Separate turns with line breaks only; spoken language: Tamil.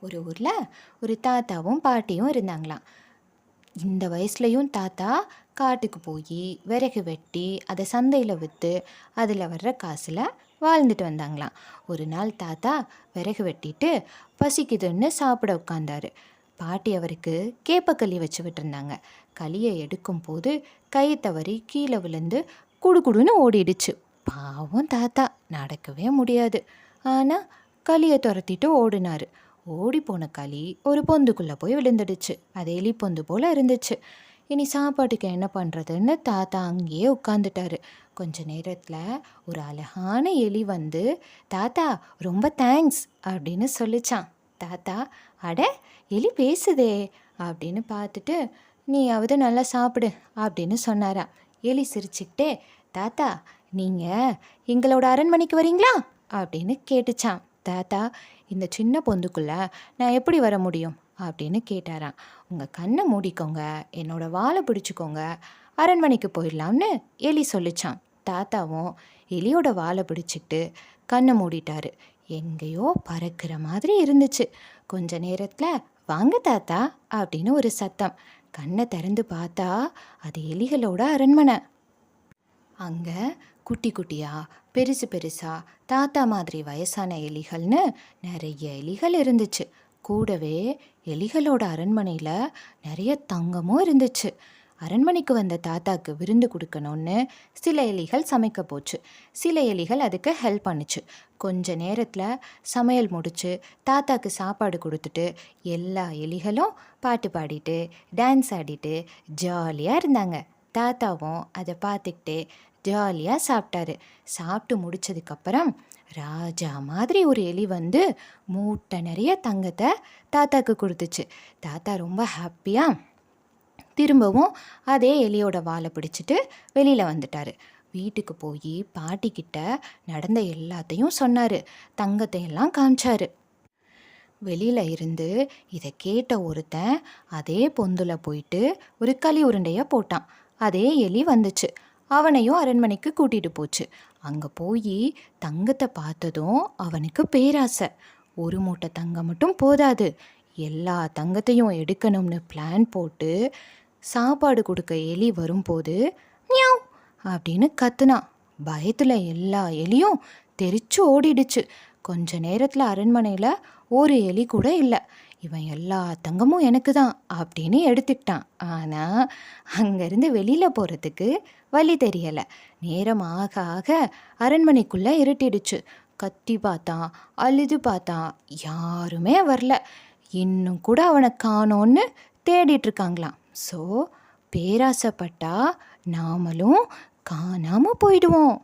ஒரு ஊரில் ஒரு தாத்தாவும் பாட்டியும் இருந்தாங்களாம். இந்த வயசுலையும் தாத்தா காட்டுக்கு போய் விறகு வெட்டி அதை சந்தையில் விற்று அதில் வர்ற காசில் வாழ்ந்துட்டு வந்தாங்களாம். ஒரு நாள் தாத்தா விறகு வெட்டிட்டு பசிக்குதுன்னு சாப்பிட உட்காந்தாரு. பாட்டி அவருக்கு கேப்பக்களி வச்சு விட்டுருந்தாங்க. களியை எடுக்கும் போது கை தவறி கீழே விழுந்து குடுகுடுன்னு ஓடிடுச்சு. பாவம் தாத்தா, நடக்கவே முடியாது. ஆனால் களியை துரத்திட்டு ஓடினார். ஓடி போன களி ஒரு பொந்துக்குள்ளே போய் விழுந்துடுச்சு. அது எலி பொந்து போல் இருந்துச்சு. இனி சாப்பாட்டுக்கு என்ன பண்ணுறதுன்னு தாத்தா அங்கேயே உட்காந்துட்டாரு. கொஞ்ச நேரத்தில் ஒரு அழகான எலி வந்து, தாத்தா ரொம்ப தேங்க்ஸ் அப்படின்னு சொல்லிச்சான். தாத்தா, அட எலி பேசுதே அப்படின்னு பார்த்துட்டு, நீயாவது நல்லா சாப்பிடு அப்படின்னு சொன்னாரா. எலி சிரிச்சுக்கிட்டே, தாத்தா நீங்கள் எங்களோட அரண்மனைக்கு வரீங்களா அப்படின்னு கேட்டுச்சான். தாத்தா, இந்த சின்ன பொந்துக்குள்ளே நான் எப்படி வர முடியும் அப்படின்னு கேட்டாராம். உங்கள் கண்ணை மூடிக்கோங்க, என்னோட வாழை பிடிச்சிக்கோங்க, அரண்மனைக்கு போயிடலாம்னு எலி சொல்லிச்சான். தாத்தாவும் எலியோட வாழை பிடிச்சிட்டு கண்ணை மூடிட்டாரு. எங்கேயோ பறக்கிற மாதிரி இருந்துச்சு. கொஞ்ச நேரத்தில் வாங்க தாத்தா அப்படின்னு ஒரு சத்தம். கண்ணை திறந்து பார்த்தா அது எலிகளோட அரண்மனை. அங்கே குட்டி குட்டியாக பெருசு பெருசாக தாத்தா மாதிரி வயசான எலிகள்னு நிறைய எலிகள் இருந்துச்சு. கூடவே எலிகளோட அரண்மனையில் நிறைய தங்கமும் இருந்துச்சு. அரண்மனைக்கு வந்த தாத்தாக்கு விருந்து கொடுக்கணும்னு சில எலிகள் சமைக்க போச்சு. சில எலிகள் அதுக்கு ஹெல்ப் பண்ணுச்சு. கொஞ்ச நேரத்தில் சமையல் முடிச்சு தாத்தாக்கு சாப்பாடு கொடுத்துட்டு எல்லா எலிகளும் பாட்டு பாடிட்டு டான்ஸ் ஆடிட்டு ஜாலியாக இருந்தாங்க. தாத்தாவும் அதை பார்த்துக்கிட்டே ஜாலியாக சாப்பிட்டாரு. சாப்பிட்டு முடிச்சதுக்கப்புறம் ராஜா மாதிரி ஒரு எலி வந்து மூட்டை நிறைய தங்கத்தை தாத்தாக்கு கொடுத்துச்சு. தாத்தா ரொம்ப ஹாப்பியாக திரும்பவும் அதே எலியோட வாலை பிடிச்சிட்டு வெளியில் வந்துட்டார். வீட்டுக்கு போய் பாட்டிக்கிட்ட நடந்த எல்லாத்தையும் சொன்னார். தங்கத்தை எல்லாம் காமிச்சாரு. வெளியில் இருந்து இதை கேட்ட ஒருத்தன் அதே பொந்தில் போயிட்டு ஒரு களி உருண்டையை போட்டான். அதே எலி வந்துச்சு. அவனையும் அரண்மனைக்கு கூட்டிகிட்டு போச்சு. அங்கே போய் தங்கத்தை பார்த்ததும் அவனுக்கு பேராசை. ஒரு மூட்டை தங்கம் மட்டும் போதாது, எல்லா தங்கத்தையும் எடுக்கணும்னு பிளான் போட்டு சாப்பாடு கொடுக்க எலி வரும்போது மியாவ் அப்படின்னு கத்துனான். பயத்தில் எல்லா எலியும் தெரிச்சு ஓடிடுச்சு. கொஞ்ச நேரத்தில் அரண்மனையில் ஒரு எலி கூட இல்லை. இவன் எல்லா தங்கமும் எனக்கு தான் அப்படின்னு எடுத்துக்கிட்டான். ஆனால் அங்கேருந்து வெளியில் போகிறதுக்கு வழி தெரியலை. நேரம் ஆக ஆக அரண்மனைக்குள்ளே இருட்டிடுச்சு. கத்தி பார்த்தான், அழுது பார்த்தான், யாருமே வரல. இன்னும் கூட அவனை காணோன்னு தேடிட்டு இருக்காங்களாம். ஸோ பேராசைப்பட்டா நாமளும் காணாமல் போயிடுவோம்.